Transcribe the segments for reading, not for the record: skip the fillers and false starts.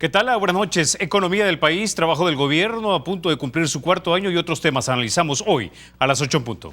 ¿Qué tal? Buenas noches. Economía del país, trabajo del gobierno a punto de cumplir su cuarto año y otros temas analizamos hoy a las 8 en punto.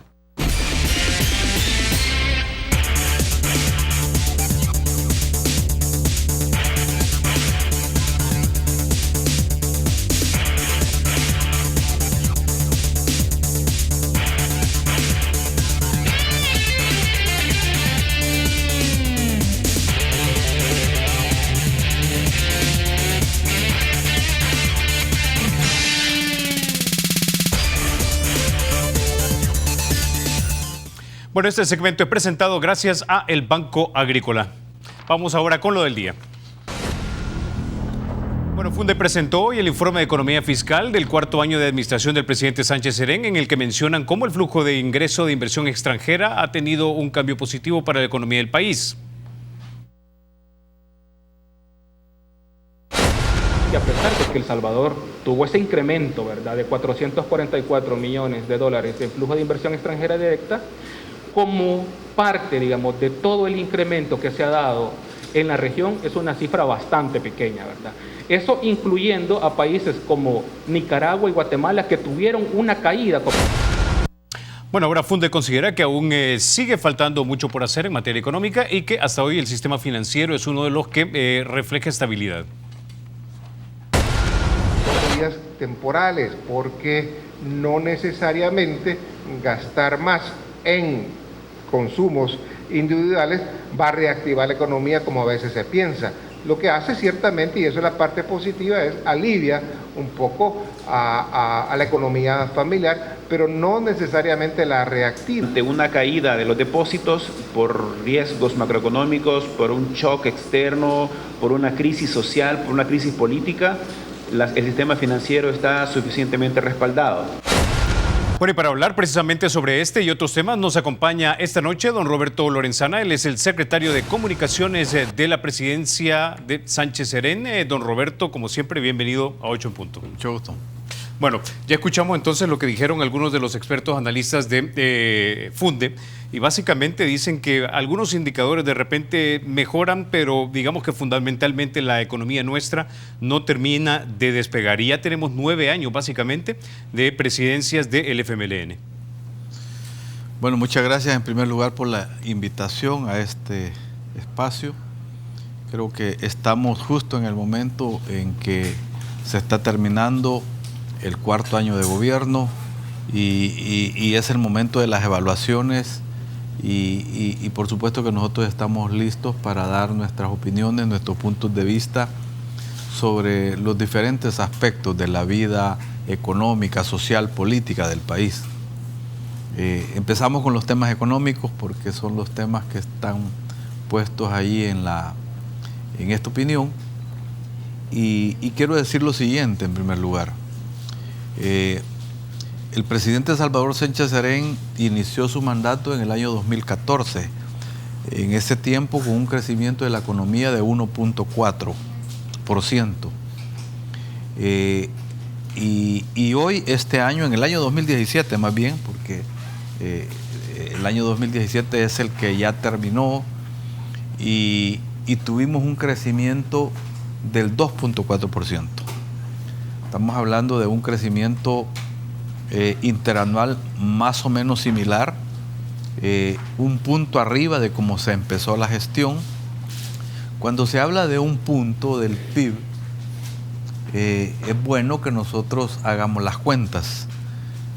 Bueno, este segmento es presentado gracias a El Banco Agrícola. Vamos ahora con lo del día. Bueno, Funde presentó hoy el informe de economía fiscal del cuarto año de administración del presidente Sánchez Serén, en el que mencionan cómo el flujo de ingreso de inversión extranjera ha tenido un cambio positivo para la economía del país. Y a pesar de que El Salvador tuvo ese incremento, ¿verdad?, de 444 millones de dólares en flujo de inversión extranjera directa, como parte, digamos, de todo el incremento que se ha dado en la región, es una cifra bastante pequeña, ¿verdad? Eso incluyendo a países como Nicaragua y Guatemala, que tuvieron una caída. Bueno, ahora Funde considera que aún sigue faltando mucho por hacer en materia económica y que hasta hoy el sistema financiero es uno de los que refleja estabilidad. Temporales, porque no necesariamente gastar más en consumos individuales va a reactivar la economía como a veces se piensa. Lo que hace ciertamente, y eso es la parte positiva, es alivia un poco a la economía familiar, pero no necesariamente la reactiva. Ante una caída de los depósitos por riesgos macroeconómicos, por un shock externo, por una crisis social, por una crisis política, el sistema financiero está suficientemente respaldado. Bueno, y para hablar precisamente sobre este y otros temas nos acompaña esta noche don Roberto Lorenzana. Él es el secretario de Comunicaciones de la presidencia de Sánchez Serén. Don Roberto, como siempre, bienvenido a 8 en punto. Mucho gusto. Bueno, ya escuchamos entonces lo que dijeron algunos de los expertos analistas de Funde, y básicamente dicen que algunos indicadores de repente mejoran, pero digamos que fundamentalmente la economía nuestra no termina de despegar. Y ya tenemos 9 años básicamente de presidencias del FMLN. Bueno, muchas gracias en primer lugar por la invitación a este espacio. Creo que estamos justo en el momento en que se está terminando el cuarto año de gobierno y es el momento de las evaluaciones y por supuesto que nosotros estamos listos para dar nuestras opiniones, nuestros puntos de vista sobre los diferentes aspectos de la vida económica, social, política del país. Empezamos con los temas económicos porque son los temas que están puestos ahí en esta opinión y quiero decir lo siguiente en primer lugar. El presidente Salvador Sánchez Serén inició su mandato en el año 2014, en ese tiempo con un crecimiento de la economía de 1.4%. Y hoy, este año, en el año 2017 más bien, porque el año 2017 es el que ya terminó, y tuvimos un crecimiento del 2.4%. Estamos hablando de un crecimiento interanual más o menos similar, un punto arriba de cómo se empezó la gestión. Cuando se habla de un punto del PIB, es bueno que nosotros hagamos las cuentas.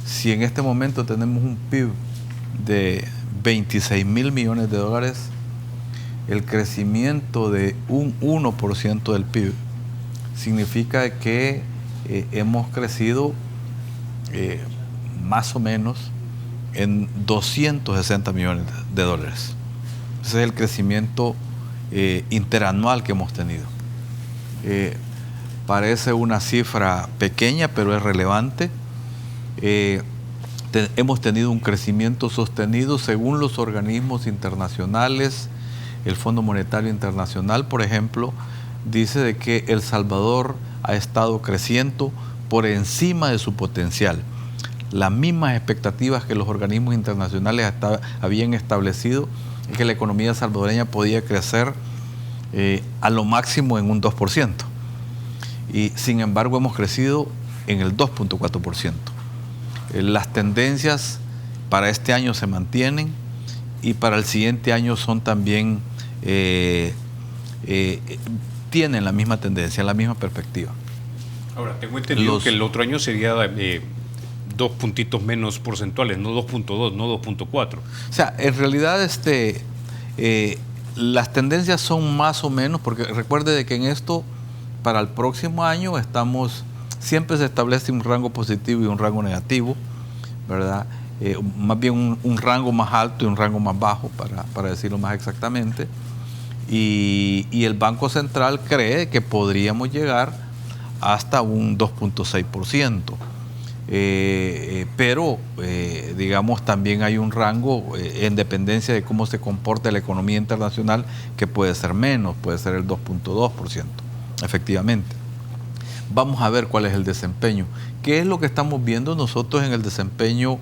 Si en este momento tenemos un PIB de 26.000 millones de dólares, el crecimiento de un 1% del PIB significa que hemos crecido más o menos en 260 millones de dólares. Ese es el crecimiento interanual que hemos tenido. Parece una cifra pequeña, pero es relevante. Hemos tenido un crecimiento sostenido según los organismos internacionales. El Fondo Monetario Internacional, por ejemplo, dice de que El Salvador ha estado creciendo por encima de su potencial. Las mismas expectativas que los organismos internacionales habían establecido es que la economía salvadoreña podía crecer a lo máximo en un 2%. y sin embargo hemos crecido en el 2.4%. Las tendencias para este año se mantienen y para el siguiente año son también, tienen la misma tendencia, la misma perspectiva. Ahora, tengo entendido que el otro año sería 2 puntitos menos porcentuales, no 2.2, no 2.4. O sea, en realidad las tendencias son más o menos, porque recuerde de que en esto, para el próximo año, siempre se establece un rango positivo y un rango negativo, ¿verdad? Más bien un rango más alto y un rango más bajo, para decirlo más exactamente. Y el Banco Central cree que podríamos llegar hasta un 2.6%. Pero digamos también hay un rango en dependencia de cómo se comporta la economía internacional, que puede ser menos, puede ser el 2.2%, efectivamente. Vamos a ver cuál es el desempeño. ¿Qué es lo que estamos viendo nosotros en el desempeño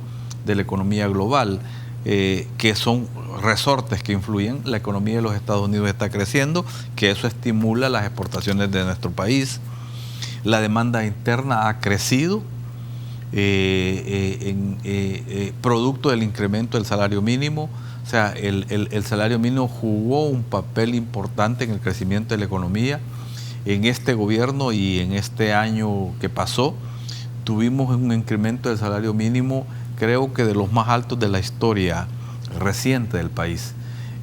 de la economía global? Que son resortes que influyen. La economía de los Estados Unidos está creciendo, que eso estimula las exportaciones de nuestro país. La demanda interna ha crecido, producto del incremento del salario mínimo. O sea, el salario mínimo jugó un papel importante en el crecimiento de la economía. En este gobierno y en este año que pasó, tuvimos un incremento del salario mínimo, creo que de los más altos de la historia reciente del país.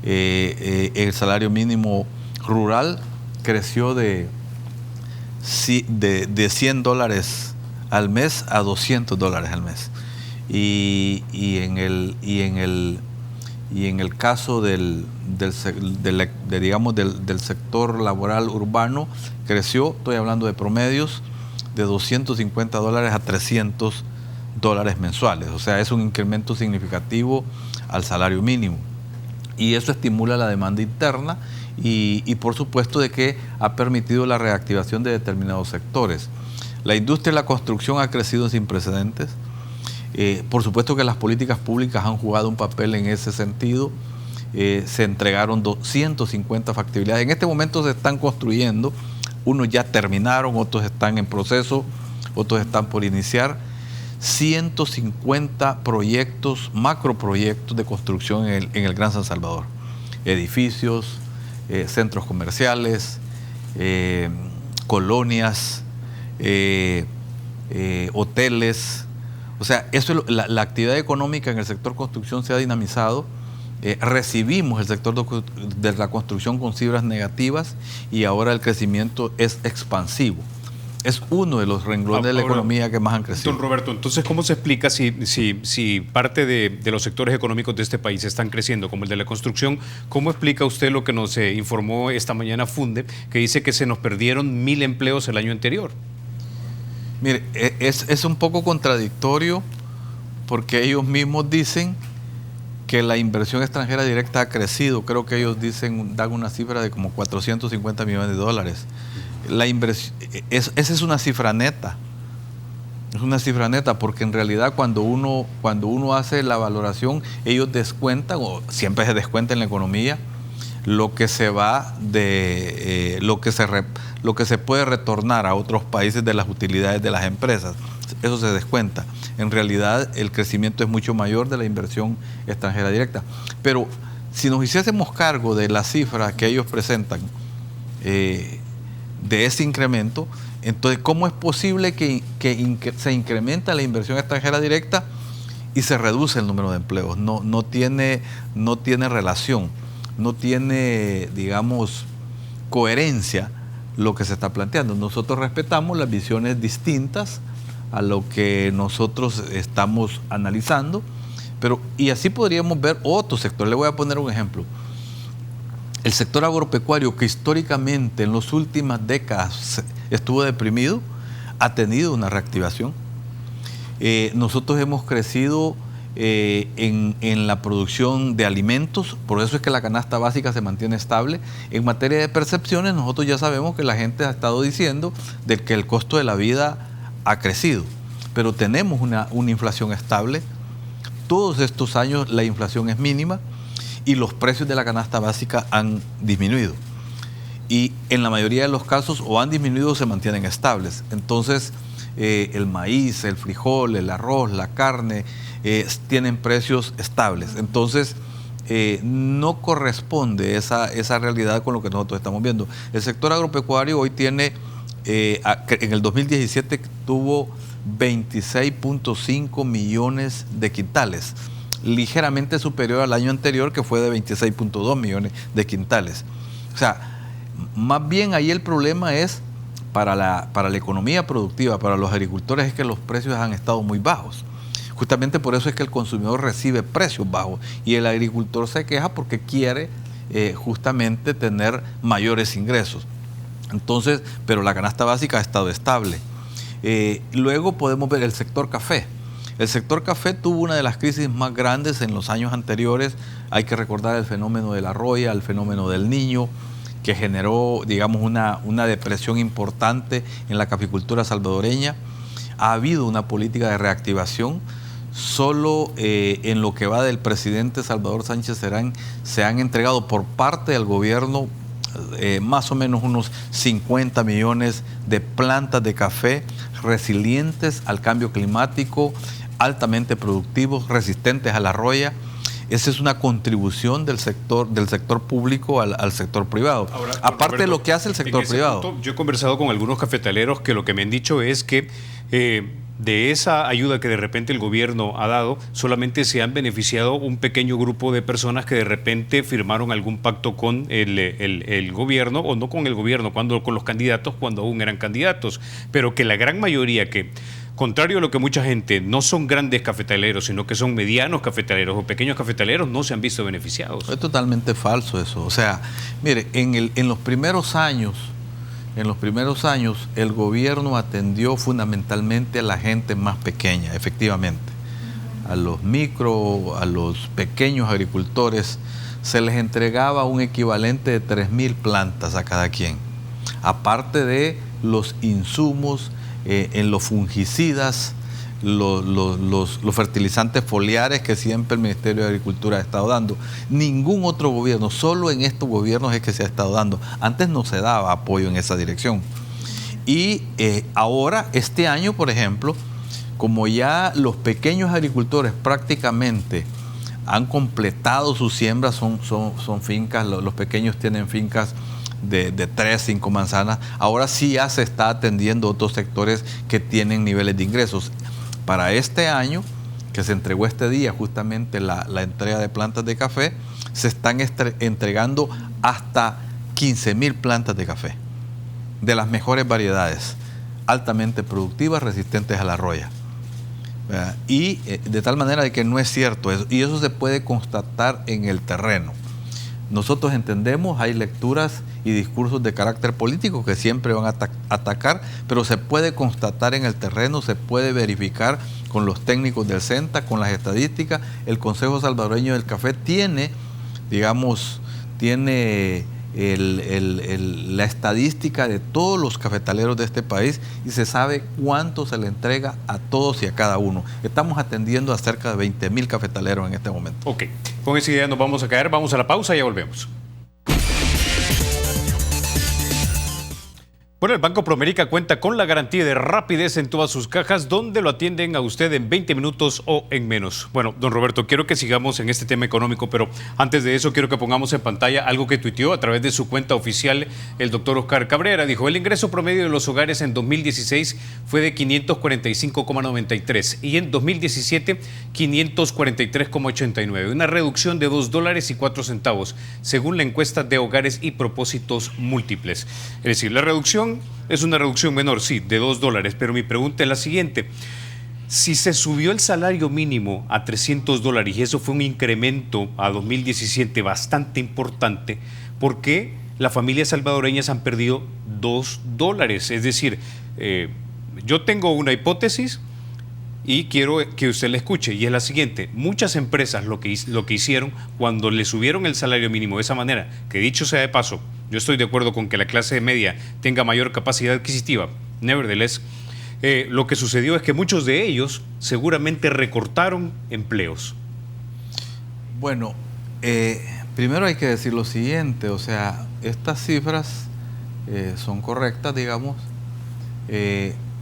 El salario mínimo rural creció de $100 al mes a $200 al mes. Y en el caso del sector laboral urbano, creció, estoy hablando de promedios, de $250 a $300 mensuales. O sea, es un incremento significativo al salario mínimo. Y eso estimula la demanda interna y por supuesto de que ha permitido la reactivación de determinados sectores. La industria de la construcción ha crecido sin precedentes. Por supuesto que las políticas públicas han jugado un papel en ese sentido. Se entregaron 150 factibilidades. En este momento se están construyendo. Unos ya terminaron, otros están en proceso, otros están por iniciar. 150 proyectos, macroproyectos de construcción en el Gran San Salvador. Edificios, centros comerciales, colonias, hoteles. O sea, la actividad económica en el sector construcción se ha dinamizado. Recibimos el sector de la construcción con cifras negativas y ahora el crecimiento es expansivo. Es uno de los renglones de la economía que más han crecido. Don Roberto, entonces, ¿cómo se explica si parte de los sectores económicos de este país están creciendo, como el de la construcción? ¿Cómo explica usted lo que nos informó esta mañana Funde, que dice que se nos perdieron 1,000 empleos el año anterior? Mire, es un poco contradictorio porque ellos mismos dicen que la inversión extranjera directa ha crecido. Creo que ellos dan una cifra de como $450 millones. La inversión, esa es una cifra neta. Es una cifra neta porque en realidad cuando uno hace la valoración, ellos descuentan, o siempre se descuenta en la economía, lo que se va de lo que se puede retornar a otros países de las utilidades de las empresas. Eso se descuenta. En realidad el crecimiento es mucho mayor de la inversión extranjera directa. Pero si nos hiciésemos cargo de la cifra que ellos presentan, de ese incremento, entonces ¿cómo es posible que se incrementa la inversión extranjera directa y se reduce el número de empleos? No tiene relación, no tiene, digamos, coherencia lo que se está planteando. Nosotros respetamos las visiones distintas a lo que nosotros estamos analizando, y así podríamos ver otro sector. Le voy a poner un ejemplo. El sector agropecuario, que históricamente en las últimas décadas estuvo deprimido, ha tenido una reactivación. Nosotros hemos crecido en la producción de alimentos, por eso es que la canasta básica se mantiene estable. En materia de percepciones, nosotros ya sabemos que la gente ha estado diciendo de que el costo de la vida ha crecido, pero tenemos una inflación estable. Todos estos años la inflación es mínima y los precios de la canasta básica han disminuido. y en la mayoría de los casos o han disminuido o se mantienen estables. Entonces, el maíz, el frijol, el arroz, la carne, tienen precios estables. Entonces, no corresponde esa realidad con lo que nosotros estamos viendo. El sector agropecuario hoy tiene, en el 2017 tuvo 26.5 millones de quintales, ligeramente superior al año anterior, que fue de 26.2 millones de quintales. O sea, más bien ahí el problema es para la economía productiva, para los agricultores, es que los precios han estado muy bajos. Justamente por eso es que el consumidor recibe precios bajos y el agricultor se queja porque quiere justamente tener mayores ingresos. Entonces, pero la canasta básica ha estado estable. Luego podemos ver el sector café. El sector café tuvo una de las crisis más grandes en los años anteriores. Hay que recordar el fenómeno de la roya, el fenómeno del Niño, que generó, digamos, una depresión importante en la caficultura salvadoreña. Ha habido una política de reactivación. Solo en lo que va del presidente Salvador Sánchez Serán se han entregado por parte del gobierno más o menos unos 50 millones de plantas de café resilientes al cambio climático, altamente productivos, resistentes a la roya. Esa es una contribución del sector público al sector privado. Ahora, aparte Roberto, de lo que hace el sector privado. Punto, yo he conversado con algunos cafetaleros que lo que me han dicho es que de esa ayuda que de repente el gobierno ha dado, solamente se han beneficiado un pequeño grupo de personas que de repente firmaron algún pacto con el gobierno, o no con el gobierno, con los candidatos, cuando aún eran candidatos, pero que la gran mayoría, que contrario a lo que mucha gente, no son grandes cafetaleros, sino que son medianos cafetaleros o pequeños cafetaleros, no se han visto beneficiados. Es totalmente falso eso. O sea, mire, en los primeros años el gobierno atendió fundamentalmente a la gente más pequeña, efectivamente. A los a los pequeños agricultores se les entregaba un equivalente de 3.000 plantas a cada quien. Aparte de los insumos en los fungicidas, los fertilizantes foliares que siempre el Ministerio de Agricultura ha estado dando. Ningún otro gobierno, solo en estos gobiernos es que se ha estado dando. Antes no se daba apoyo en esa dirección. Y ahora, este año, por ejemplo, como ya los pequeños agricultores prácticamente han completado sus siembras, son fincas, los pequeños tienen fincas de 3, 5 manzanas, ahora sí ya se está atendiendo otros sectores que tienen niveles de ingresos. Para este año, que se entregó este día justamente la entrega de plantas de café, se están entregando hasta 15.000 plantas de café, de las mejores variedades, altamente productivas, resistentes a la roya. Y de tal manera de que no es cierto eso, y eso se puede constatar en el terreno. Nosotros entendemos, hay lecturas y discursos de carácter político que siempre van a atacar, pero se puede constatar en el terreno, se puede verificar con los técnicos del CENTA, con las estadísticas. El Consejo Salvadoreño del Café tiene, digamos, la estadística de todos los cafetaleros de este país y se sabe cuánto se le entrega a todos y a cada uno. Estamos atendiendo a cerca de 20.000 cafetaleros en este momento. Ok, con esa idea nos vamos a caer, vamos a la pausa y ya volvemos. Bueno, el Banco Promérica cuenta con la garantía de rapidez en todas sus cajas, donde lo atienden a usted en 20 minutos o en menos. Bueno, don Roberto, quiero que sigamos en este tema económico, pero antes de eso quiero que pongamos en pantalla algo que tuiteó a través de su cuenta oficial el doctor Oscar Cabrera. Dijo, el ingreso promedio de los hogares en 2016 fue de 545,93 y en 2017 543,89, una reducción de $2.04, según la encuesta de hogares y propósitos múltiples. Es decir, la reducción es una reducción menor, sí, de $2, pero mi pregunta es la siguiente. Si se subió el salario mínimo a $300 y eso fue un incremento a 2017 bastante importante, ¿por qué las familias salvadoreñas han perdido $2? Es decir, yo tengo una hipótesis y quiero que usted la escuche, y es la siguiente. Muchas empresas lo que hicieron cuando le subieron el salario mínimo de esa manera, que dicho sea de paso, yo estoy de acuerdo con que la clase media tenga mayor capacidad adquisitiva, nevertheless, lo que sucedió es que muchos de ellos seguramente recortaron empleos. Bueno, primero hay que decir lo siguiente, o sea, estas cifras son correctas, digamos.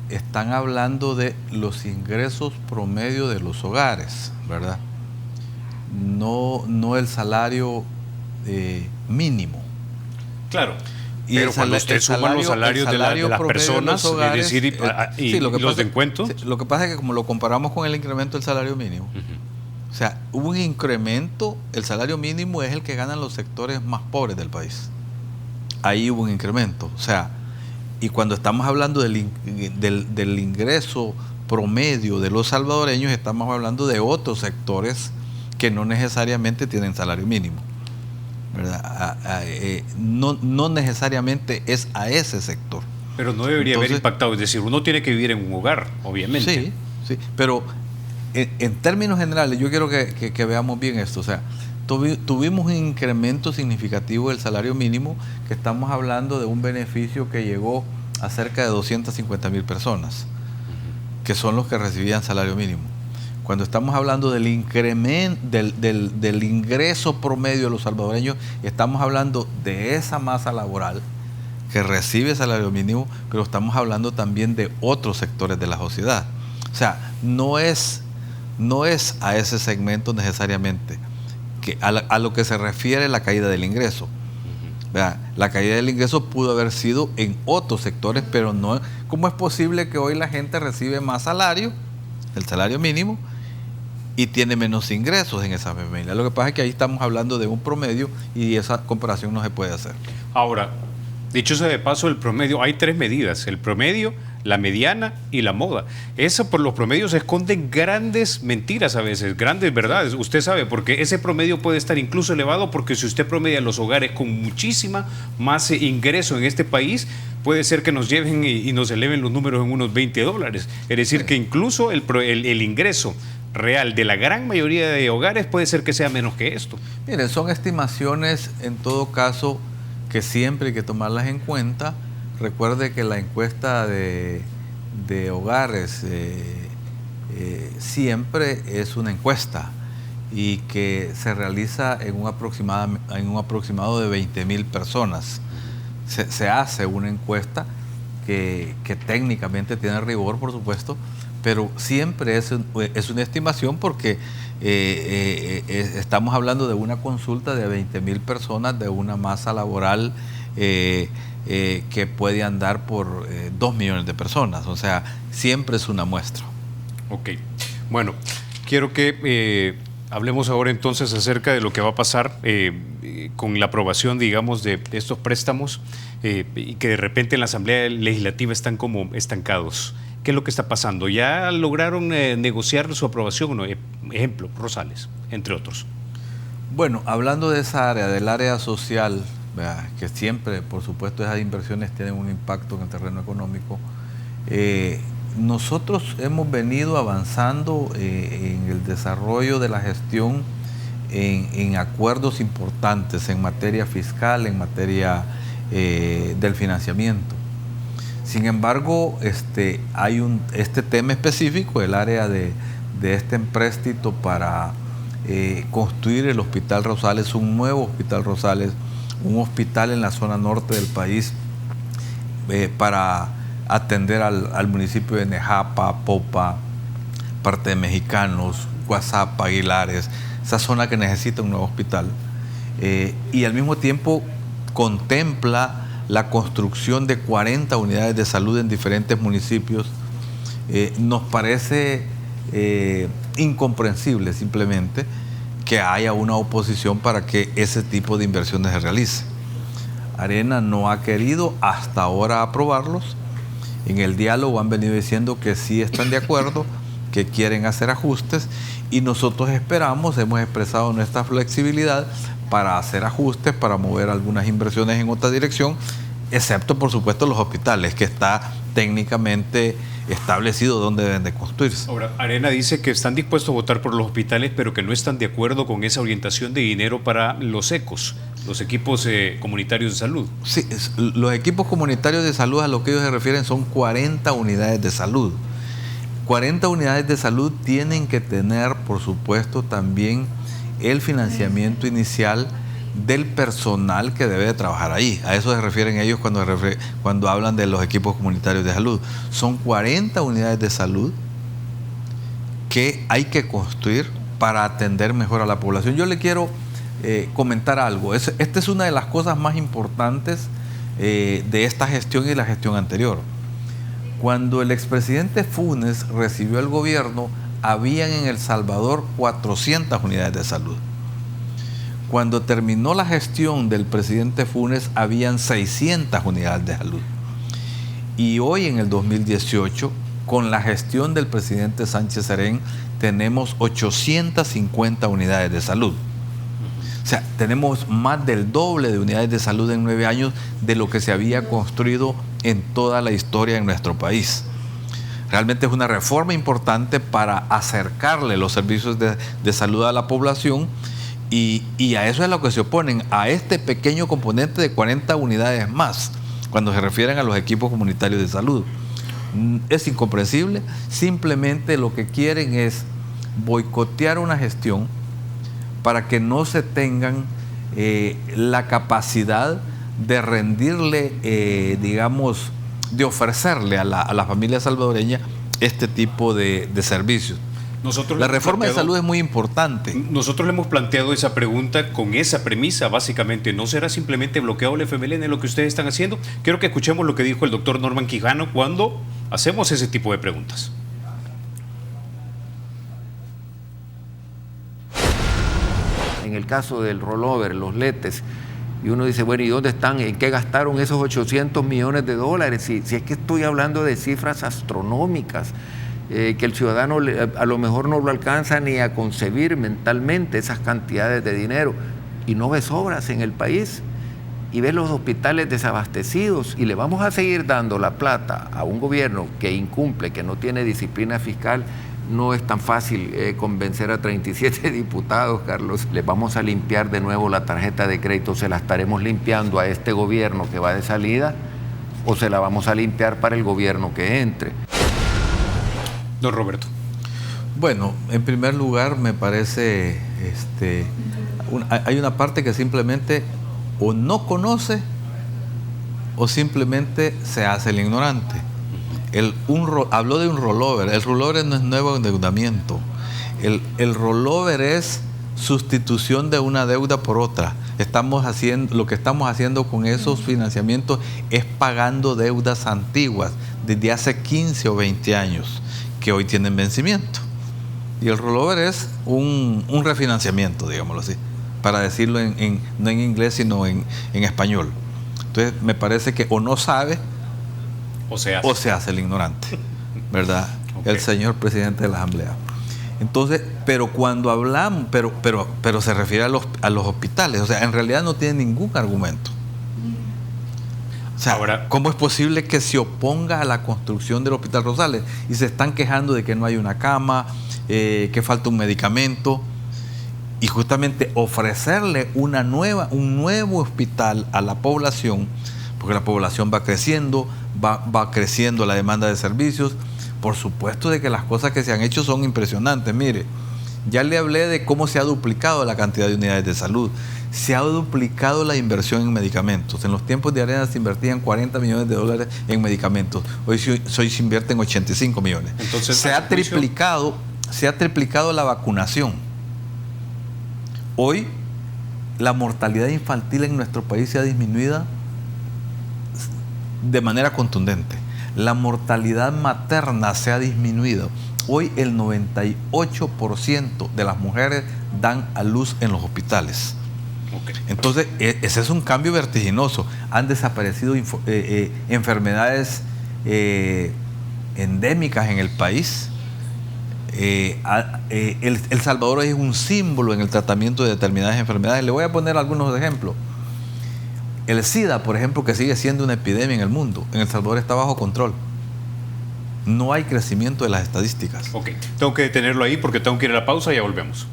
Están hablando de los ingresos promedio de los hogares, ¿verdad? No el salario mínimo. Claro. Y pero cuando usted suma los salarios de las personas, hogares, es decir, y los descuentos. Lo que pasa es que como lo comparamos con el incremento del salario mínimo, o sea, hubo un incremento, el salario mínimo es el que ganan los sectores más pobres del país. Ahí hubo un incremento, o sea, y cuando estamos hablando del ingreso promedio de los salvadoreños, estamos hablando de otros sectores que no necesariamente tienen salario mínimo, ¿verdad? No necesariamente es a ese sector. Pero no debería haber impactado, es decir, uno tiene que vivir en un hogar, obviamente. Sí, pero en términos generales, yo quiero que veamos bien esto, o sea, tuvimos un incremento significativo del salario mínimo, que estamos hablando de un beneficio que llegó a cerca de 250,000 personas, que son los que recibían salario mínimo. Cuando estamos hablando del incremento del ingreso promedio de los salvadoreños, estamos hablando de esa masa laboral que recibe salario mínimo, pero estamos hablando también de otros sectores de la sociedad. O sea, no es a ese segmento necesariamente que a lo que se refiere la caída del ingreso. ¿Verdad? La caída del ingreso pudo haber sido en otros sectores, pero no. ¿Cómo es posible que hoy la gente recibe más salario, el salario mínimo, y tiene menos ingresos en esa familia? Lo que pasa es que ahí estamos hablando de un promedio y esa comparación no se puede hacer. Ahora, dicho sea de paso, el promedio, hay 3 medidas: el promedio, la mediana y la moda. Eso, por los promedios se esconden grandes mentiras a veces, grandes verdades. Usted sabe, porque ese promedio puede estar incluso elevado, porque si usted promedia los hogares con muchísima más ingreso en este país, puede ser que nos lleven y nos eleven los números en unos $20. Es decir, que incluso el ingreso real de la gran mayoría de hogares puede ser que sea menos que esto. Miren, son estimaciones en todo caso que siempre hay que tomarlas en cuenta. Recuerde que la encuesta de hogares siempre es una encuesta y que se realiza en un aproximado de 20,000 personas. Se hace una encuesta que técnicamente tiene rigor, por supuesto, pero siempre es una estimación porque estamos hablando de una consulta de 20,000 personas, de una masa laboral que puede andar por 2 millones de personas. O sea, siempre es una muestra. Ok. Bueno, quiero que hablemos ahora entonces acerca de lo que va a pasar con la aprobación, digamos, de estos préstamos y que de repente en la Asamblea Legislativa están como estancados. ¿Qué es lo que está pasando? ¿Ya lograron negociar su aprobación? ¿No? Ejemplo, Rosales, entre otros. Bueno, hablando de esa área, del área social, que siempre, por supuesto, esas inversiones tienen un impacto en el terreno económico, nosotros hemos venido avanzando en el desarrollo de la gestión en acuerdos importantes en materia fiscal, en materia del financiamiento. Sin embargo, hay este tema específico, el área de este empréstito para construir el Hospital Rosales, un nuevo Hospital Rosales, un hospital en la zona norte del país para atender al municipio de Nejapa, Popa, parte de Mexicanos, Guazapa, Aguilares, esa zona que necesita un nuevo hospital. Y al mismo tiempo contempla la construcción de 40 unidades de salud en diferentes municipios. Nos parece incomprensible simplemente que haya una oposición para que ese tipo de inversiones se realice. Arena no ha querido hasta ahora aprobarlos. En el diálogo han venido diciendo que sí están de acuerdo, que quieren hacer ajustes, y nosotros hemos expresado nuestra flexibilidad para hacer ajustes, para mover algunas inversiones en otra dirección, excepto por supuesto los hospitales, que está técnicamente establecido dónde deben de construirse. Ahora, Arena dice que están dispuestos a votar por los hospitales, pero que no están de acuerdo con esa orientación de dinero para los ECOS, los equipos comunitarios de salud. Sí, los equipos comunitarios de salud, a lo que ellos se refieren, son 40 unidades de salud. 40 unidades de salud tienen que tener, por supuesto, también el financiamiento inicial del personal que debe de trabajar ahí. A eso se refieren ellos cuando hablan de los equipos comunitarios de salud. Son 40 unidades de salud que hay que construir para atender mejor a la población. Yo le quiero comentar algo. Esta es una de las cosas más importantes de esta gestión y la gestión anterior. Cuando el expresidente Funes recibió el gobierno, habían en El Salvador 400 unidades de salud. Cuando terminó la gestión del presidente Funes, habían 600 unidades de salud. Y hoy, en el 2018, con la gestión del presidente Sánchez Serén, tenemos 850 unidades de salud. O sea, tenemos más del doble de unidades de salud en 9 años de lo que se había construido en toda la historia en nuestro país. Realmente es una reforma importante para acercarle los servicios de salud a la población y a eso es lo que se oponen, a este pequeño componente de 40 unidades más, cuando se refieren a los equipos comunitarios de salud. Es incomprensible, simplemente lo que quieren es boicotear una gestión para que no se tengan la capacidad de rendirle, digamos, de ofrecerle a la familia salvadoreña este tipo de servicios. La reforma de salud es muy importante. Nosotros le hemos planteado esa pregunta con esa premisa, básicamente. ¿No será simplemente bloqueado el FMLN lo que ustedes están haciendo? Quiero que escuchemos lo que dijo el doctor Norman Quijano cuando hacemos ese tipo de preguntas. En el caso del rollover, los letes, y uno dice, bueno, ¿y dónde están? ¿En qué gastaron esos 800 millones de dólares? Si es que estoy hablando de cifras astronómicas, que el ciudadano a lo mejor no lo alcanza ni a concebir mentalmente esas cantidades de dinero, y no ves obras en el país, y ves los hospitales desabastecidos, y le vamos a seguir dando la plata a un gobierno que incumple, que no tiene disciplina fiscal. No es tan fácil convencer a 37 diputados, Carlos. Les vamos a limpiar de nuevo la tarjeta de crédito. ¿Se la estaremos limpiando a este gobierno que va de salida o se la vamos a limpiar para el gobierno que entre? Don Roberto. Bueno, en primer lugar me parece, hay una parte que simplemente o no conoce o simplemente se hace el ignorante. Habló de un rollover. El rollover no es nuevo endeudamiento. El rollover es sustitución de una deuda por otra. Lo que estamos haciendo con esos financiamientos es pagando deudas antiguas desde hace 15 o 20 años que hoy tienen vencimiento. Y el rollover es un refinanciamiento, digámoslo así, para decirlo no en inglés sino en español. Entonces me parece que o no sabe o se hace el ignorante, ¿verdad? Okay. El señor presidente de la Asamblea. Entonces, pero cuando hablamos, pero se refiere a los hospitales, o sea, en realidad no tiene ningún argumento. O sea, ahora, ¿cómo es posible que se oponga a la construcción del Hospital Rosales? Y se están quejando de que no hay una cama, que falta un medicamento, y justamente ofrecerle un nuevo hospital a la población, porque la población va creciendo, va creciendo la demanda de servicios. Por supuesto de que las cosas que se han hecho son impresionantes. Mire, ya le hablé de cómo se ha duplicado la cantidad de unidades de salud. Se ha duplicado la inversión en medicamentos. En los tiempos de Arena se invertían 40 millones de dólares en medicamentos. Hoy se invierten 85 millones. Entonces, se ha triplicado la vacunación. Hoy la mortalidad infantil en nuestro país se ha disminuido de manera contundente. La mortalidad materna se ha disminuido. Hoy el 98% de las mujeres dan a luz en los hospitales. Okay. Entonces, ese es un cambio vertiginoso. Han desaparecido enfermedades endémicas en el país. El Salvador es un símbolo en el tratamiento de determinadas enfermedades. Le voy a poner algunos ejemplos. El SIDA, por ejemplo, que sigue siendo una epidemia en el mundo, en El Salvador está bajo control. No hay crecimiento de las estadísticas. Ok, tengo que detenerlo ahí porque tengo que ir a la pausa y ya volvemos.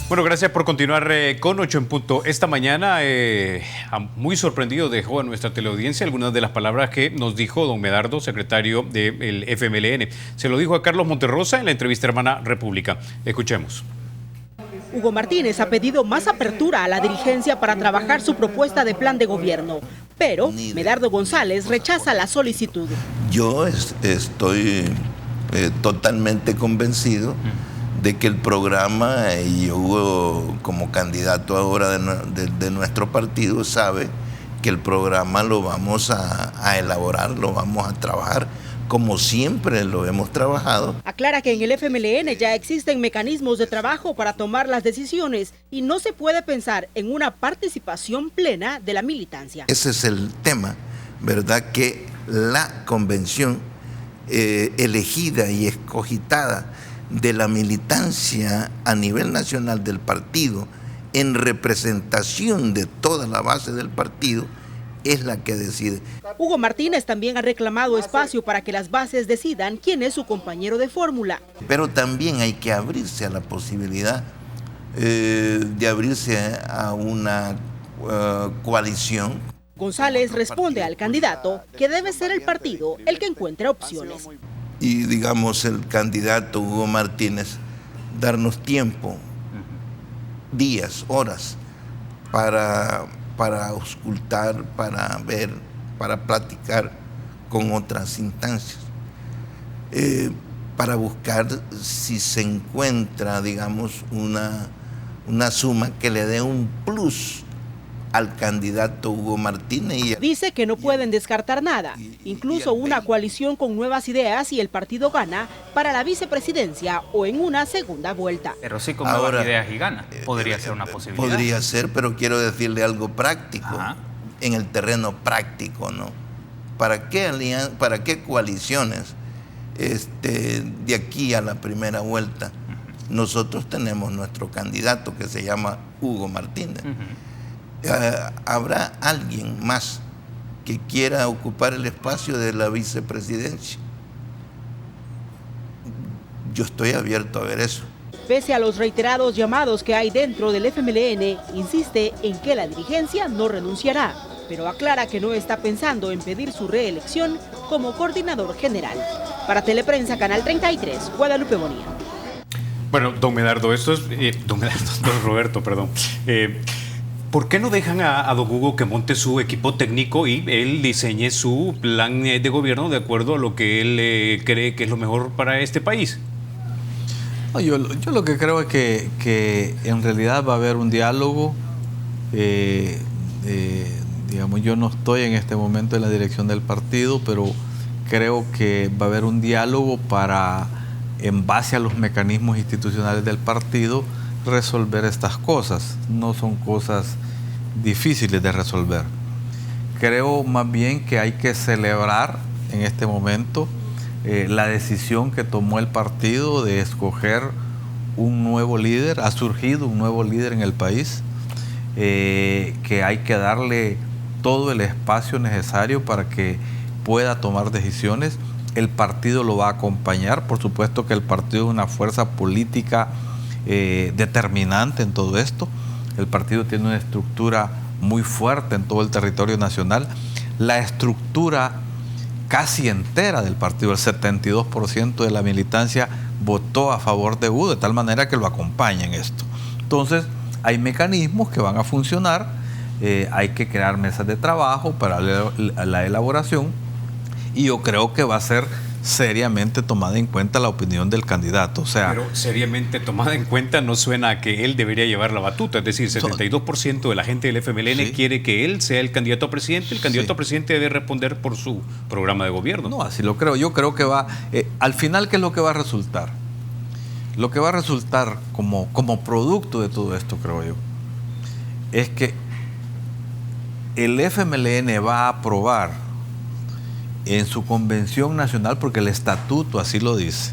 Bueno, gracias por continuar con 8 en punto. Esta mañana, muy sorprendido dejó a nuestra teleaudiencia algunas de las palabras que nos dijo don Medardo, secretario del FMLN. Se lo dijo a Carlos Monterrosa en la entrevista Hermana República. Escuchemos. Hugo Martínez ha pedido más apertura a la dirigencia para trabajar su propuesta de plan de gobierno, pero Medardo González rechaza la solicitud. Yo estoy totalmente convencido de que el programa, y Hugo como candidato ahora de nuestro partido sabe que el programa lo vamos a elaborar, lo vamos a trabajar como siempre lo hemos trabajado. Aclara que en el FMLN ya existen mecanismos de trabajo para tomar las decisiones y no se puede pensar en una participación plena de la militancia. Ese es el tema, ¿verdad? Que la convención elegida y escogitada de la militancia a nivel nacional del partido, en representación de toda la base del partido, es la que decide. Hugo Martínez también ha reclamado espacio para que las bases decidan quién es su compañero de fórmula. Pero también hay que abrirse a la posibilidad de abrirse a una coalición. González responde al candidato que debe ser el partido el que encuentre opciones. Y digamos el candidato Hugo Martínez darnos tiempo, días, horas, para auscultar, para ver, para platicar con otras instancias, para buscar si se encuentra, digamos, una suma que le dé un plus al candidato Hugo Martínez. Dice que no pueden descartar nada, incluso una coalición con nuevas ideas si el partido gana para la vicepresidencia o en una segunda vuelta. Pero sí con nuevas ideas y gana, podría ser una posibilidad. Podría ser, pero quiero decirle algo práctico, en el terreno práctico, ¿no? ¿Para qué coaliciones de aquí a la primera vuelta? Nosotros tenemos nuestro candidato que se llama Hugo Martínez. ¿Habrá alguien más que quiera ocupar el espacio de la vicepresidencia? Yo estoy abierto a ver eso. Pese a los reiterados llamados que hay dentro del FMLN, insiste en que la dirigencia no renunciará, pero aclara que no está pensando en pedir su reelección como coordinador general. Para Teleprensa, Canal 33, Guadalupe Bonilla. Bueno, don Medardo, esto es... don Roberto, perdón. ¿Por qué no dejan a don Hugo que monte su equipo técnico y él diseñe su plan de gobierno de acuerdo a lo que él cree que es lo mejor para este país? No, yo lo que creo es que en realidad va a haber un diálogo. Digamos, yo no estoy en este momento en la dirección del partido, pero creo que va a haber un diálogo para, en base a los mecanismos institucionales del partido, resolver estas cosas. No son cosas difíciles de resolver. Creo más bien que hay que celebrar en este momento la decisión que tomó el partido de escoger un nuevo líder. Ha surgido un nuevo líder en el país, que hay que darle todo el espacio necesario para que pueda tomar decisiones. El partido lo va a acompañar. Por supuesto que el partido es una fuerza política determinante en todo esto. El partido tiene una estructura muy fuerte en todo el territorio nacional. La estructura casi entera del partido, el 72% de la militancia votó a favor de Hugo, de tal manera que lo acompaña en esto. Entonces, hay mecanismos que van a funcionar, hay que crear mesas de trabajo para la elaboración, y yo creo que va a ser seriamente tomada en cuenta la opinión del candidato. O sea, pero seriamente tomada en cuenta no suena a que él debería llevar la batuta. Es decir, 72% de la gente del FMLN quiere que él sea el candidato a presidente. El candidato a presidente debe responder por su programa de gobierno. No, así lo creo. Yo creo que va... al final, ¿qué es lo que va a resultar? Lo que va a resultar como producto de todo esto, creo yo, es que el FMLN va a aprobar en su convención nacional, porque el estatuto así lo dice.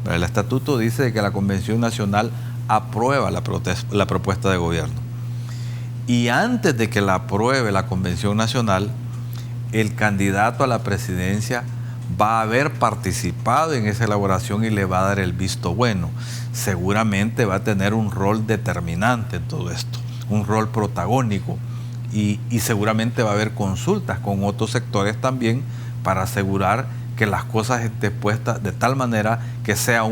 El estatuto dice que la convención nacional aprueba la propuesta de gobierno. Y antes de que la apruebe la convención nacional, el candidato a la presidencia va a haber participado en esa elaboración y le va a dar el visto bueno. Seguramente va a tener un rol determinante en todo esto, un rol protagónico. Y seguramente va a haber consultas con otros sectores también, para asegurar que las cosas estén puestas de tal manera que sea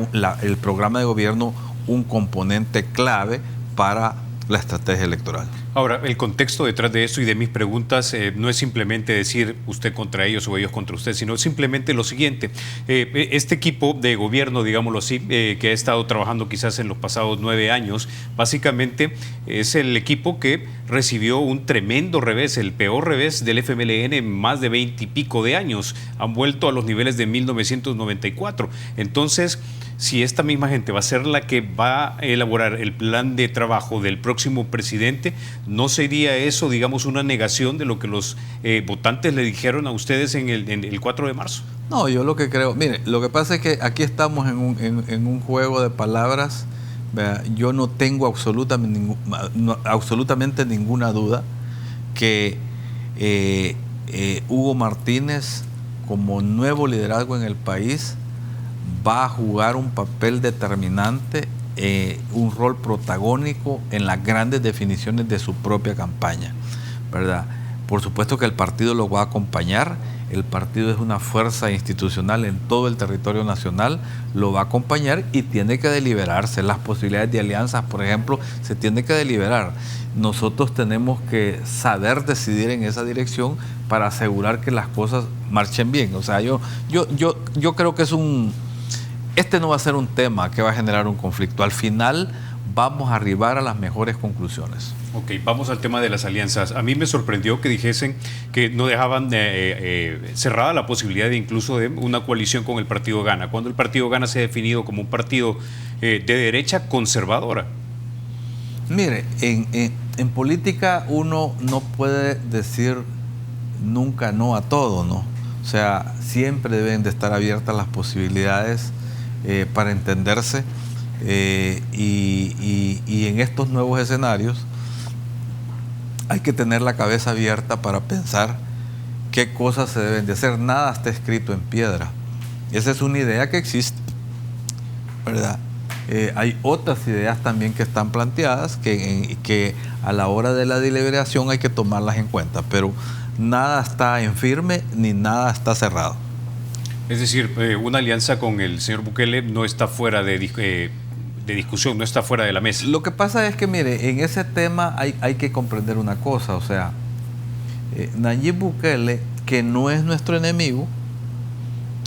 el programa de gobierno un componente clave para la estrategia electoral. Ahora, el contexto detrás de esto y de mis preguntas no es simplemente decir usted contra ellos o ellos contra usted, sino simplemente lo siguiente. Este equipo de gobierno, digámoslo así, que ha estado trabajando quizás en los pasados 9 años, básicamente es el equipo que recibió un tremendo revés, el peor revés del FMLN en más de 20 y pico de años. Han vuelto a los niveles de 1994. Entonces, si esta misma gente va a ser la que va a elaborar el plan de trabajo del próximo presidente, ¿no sería eso, digamos, una negación de lo que los votantes le dijeron a ustedes en el 4 de marzo? No, yo lo que creo, mire, lo que pasa es que aquí estamos en un juego de palabras. Yo no tengo absolutamente ninguna duda que Hugo Martínez, como nuevo liderazgo en el país, va a jugar un papel determinante, un rol protagónico en las grandes definiciones de su propia campaña, ¿verdad? Por supuesto que el partido lo va a acompañar. El partido es una fuerza institucional en todo el territorio nacional, lo va a acompañar y tiene que deliberarse. Las posibilidades de alianzas, por ejemplo, se tiene que deliberar. Nosotros tenemos que saber decidir en esa dirección para asegurar que las cosas marchen bien. O sea, yo creo que este no va a ser un tema que va a generar un conflicto. Al final vamos a arribar a las mejores conclusiones. Ok, vamos al tema de las alianzas. A mí me sorprendió que dijesen que no dejaban cerrada la posibilidad de incluso de una coalición con el Partido Gana, cuando el Partido Gana se ha definido como un partido de derecha conservadora. Mire, en política uno no puede decir nunca no a todo, ¿no? O sea, siempre deben de estar abiertas las posibilidades para entenderse y en estos nuevos escenarios hay que tener la cabeza abierta para pensar qué cosas se deben de hacer. Nada está escrito en piedra. Esa es una idea que existe, ¿verdad? Hay otras ideas también que están planteadas que a la hora de la deliberación hay que tomarlas en cuenta, pero nada está en firme ni nada está cerrado. Es decir, una alianza con el señor Bukele no está fuera de discusión, no está fuera de la mesa. Lo que pasa es que, mire, en ese tema hay que comprender una cosa, o sea, Nayib Bukele, que no es nuestro enemigo,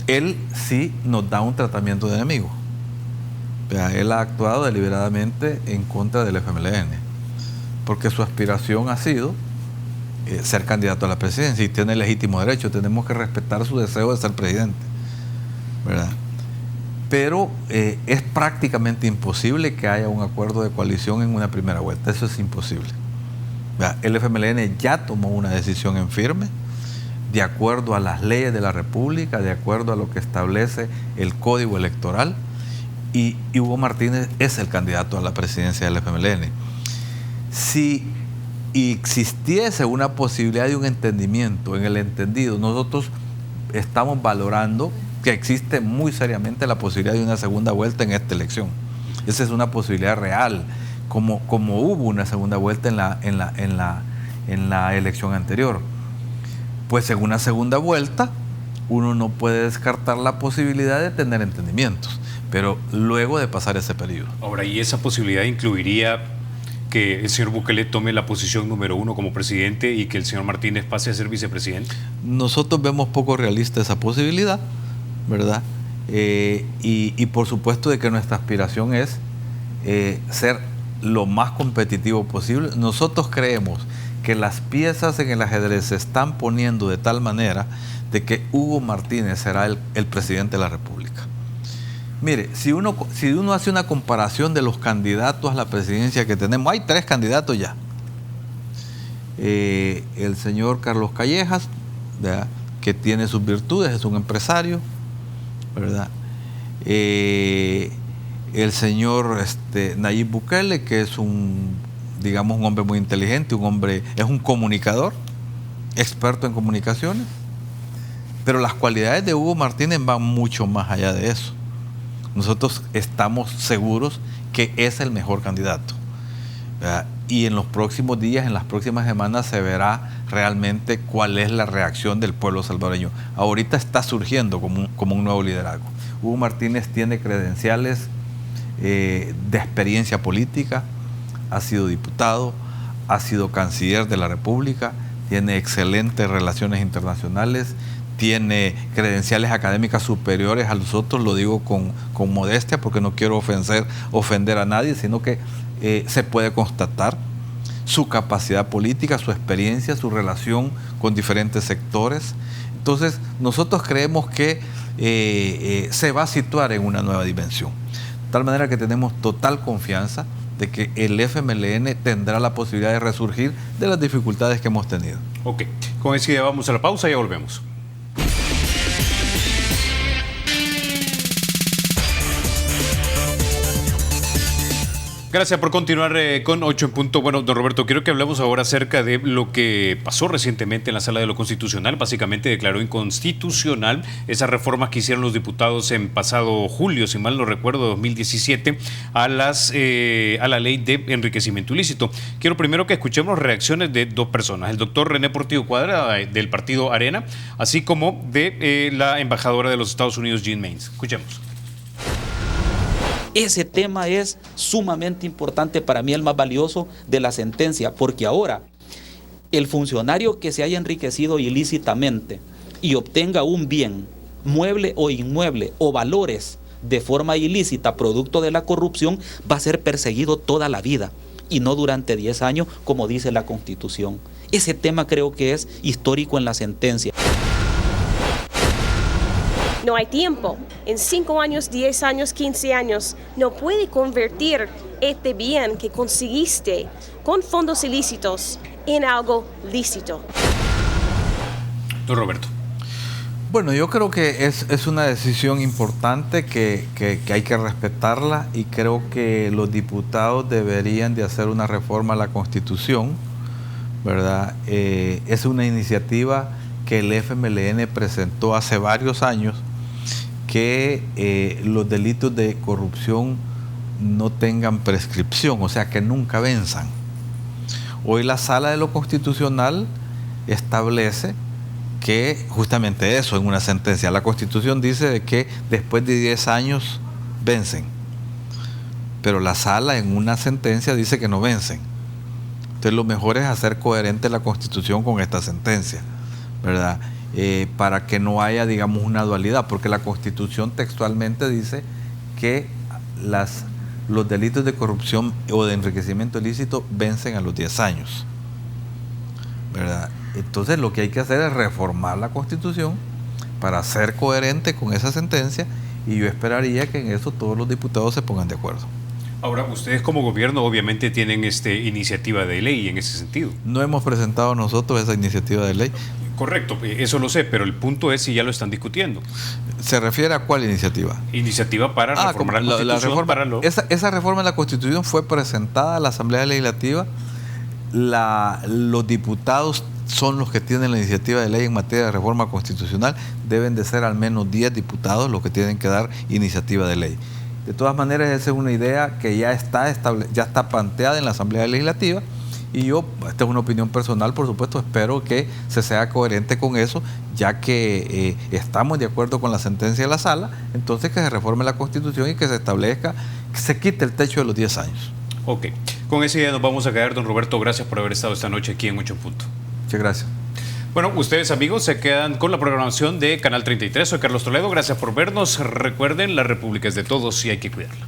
él sí nos da un tratamiento de enemigo. O sea, él ha actuado deliberadamente en contra del FMLN, porque su aspiración ha sido ser candidato a la presidencia y tiene legítimo derecho. Tenemos que respetar su deseo de ser presidente, ¿verdad? Pero es prácticamente imposible que haya un acuerdo de coalición en una primera vuelta. Eso es imposible. ¿Verdad? El FMLN ya tomó una decisión en firme, de acuerdo a las leyes de la República, de acuerdo a lo que establece el Código Electoral, y Hugo Martínez es el candidato a la presidencia del FMLN. Si existiese una posibilidad de un entendimiento, en el entendido, nosotros estamos valorando que existe muy seriamente la posibilidad de una segunda vuelta en esta elección. Esa es una posibilidad real, como hubo una segunda vuelta en la elección anterior. Pues en una segunda vuelta uno no puede descartar la posibilidad de tener entendimientos, pero luego de pasar ese periodo. Ahora, ¿y esa posibilidad incluiría que el señor Bukele tome la posición número 1 como presidente y que el señor Martínez pase a ser vicepresidente? Nosotros vemos poco realista esa posibilidad, ¿verdad? Y por supuesto de que nuestra aspiración es ser lo más competitivo posible. Nosotros creemos que las piezas en el ajedrez se están poniendo de tal manera de que Hugo Martínez será el presidente de la República. Mire, si uno hace una comparación de los candidatos a la presidencia que tenemos, hay 3 candidatos ya. El señor Carlos Callejas, ¿verdad?, que tiene sus virtudes, es un empresario, ¿verdad? El señor Nayib Bukele, que es un hombre muy inteligente, es un comunicador, experto en comunicaciones, pero las cualidades de Hugo Martínez van mucho más allá de eso. Nosotros estamos seguros que es el mejor candidato, ¿verdad? Y en los próximos días, en las próximas semanas, se verá realmente cuál es la reacción del pueblo salvadoreño. Ahorita está surgiendo como un nuevo liderazgo. Hugo Martínez tiene credenciales de experiencia política, ha sido diputado, ha sido canciller de la República, tiene excelentes relaciones internacionales, tiene credenciales académicas superiores a los otros, lo digo con modestia porque no quiero ofender a nadie, sino que se puede constatar su capacidad política, su experiencia, su relación con diferentes sectores. Entonces, nosotros creemos que se va a situar en una nueva dimensión. De tal manera que tenemos total confianza de que el FMLN tendrá la posibilidad de resurgir de las dificultades que hemos tenido. Ok, con eso ya vamos a la pausa y ya volvemos. Gracias por continuar con 8 en punto. Bueno, don Roberto, quiero que hablemos ahora acerca de lo que pasó recientemente en la Sala de lo Constitucional. Básicamente declaró inconstitucional esas reformas que hicieron los diputados en pasado julio, si mal no recuerdo, 2017, a la ley de enriquecimiento ilícito. Quiero primero que escuchemos reacciones de dos personas, el doctor René Portillo Cuadra, del partido Arena, así como de la embajadora de los Estados Unidos, Jean Maines. Escuchemos. Ese tema es sumamente importante, para mí el más valioso de la sentencia, porque ahora el funcionario que se haya enriquecido ilícitamente y obtenga un bien, mueble o inmueble, o valores de forma ilícita, producto de la corrupción, va a ser perseguido toda la vida y no durante 10 años, como dice la Constitución. Ese tema creo que es histórico en la sentencia. No hay tiempo. En 5 años, 10 años, 15 años, no puede convertir este bien que conseguiste con fondos ilícitos en algo lícito. Don Roberto. Bueno, yo creo que es una decisión importante que hay que respetarla, y creo que los diputados deberían de hacer una reforma a la Constitución, ¿verdad? Es una iniciativa que el FMLN presentó hace varios años, que los delitos de corrupción no tengan prescripción, o sea, que nunca venzan. Hoy la Sala de lo Constitucional establece que justamente eso en una sentencia. La Constitución dice de que después de 10 años vencen, pero la Sala en una sentencia dice que no vencen. Entonces lo mejor es hacer coherente la Constitución con esta sentencia, ¿verdad? Para que no haya, digamos, una dualidad, porque la Constitución textualmente dice que los delitos de corrupción o de enriquecimiento ilícito vencen a los 10 años, ¿verdad? Entonces lo que hay que hacer es reformar la Constitución para ser coherente con esa sentencia, y yo esperaría que en eso todos los diputados se pongan de acuerdo. Ahora, ustedes como gobierno obviamente tienen iniciativa de ley en ese sentido. No hemos presentado nosotros esa iniciativa de ley. Correcto, eso lo sé, pero el punto es si ya lo están discutiendo. ¿Se refiere a cuál iniciativa? Iniciativa para reformar la Constitución. Esa reforma de la Constitución fue presentada a la Asamblea Legislativa. Los diputados son los que tienen la iniciativa de ley en materia de reforma constitucional. Deben de ser al menos 10 diputados los que tienen que dar iniciativa de ley. De todas maneras, esa es una idea que ya está planteada en la Asamblea Legislativa, y yo, esta es una opinión personal, por supuesto, espero que se sea coherente con eso, ya que estamos de acuerdo con la sentencia de la Sala. Entonces que se reforme la Constitución y que se establezca, que se quite el techo de los 10 años. Ok, con esa idea nos vamos a quedar. Don Roberto, gracias por haber estado esta noche aquí en 8 en punto. Muchas gracias. Bueno, ustedes, amigos, se quedan con la programación de Canal 33. Soy Carlos Toledo, gracias por vernos. Recuerden, la República es de todos y hay que cuidarla.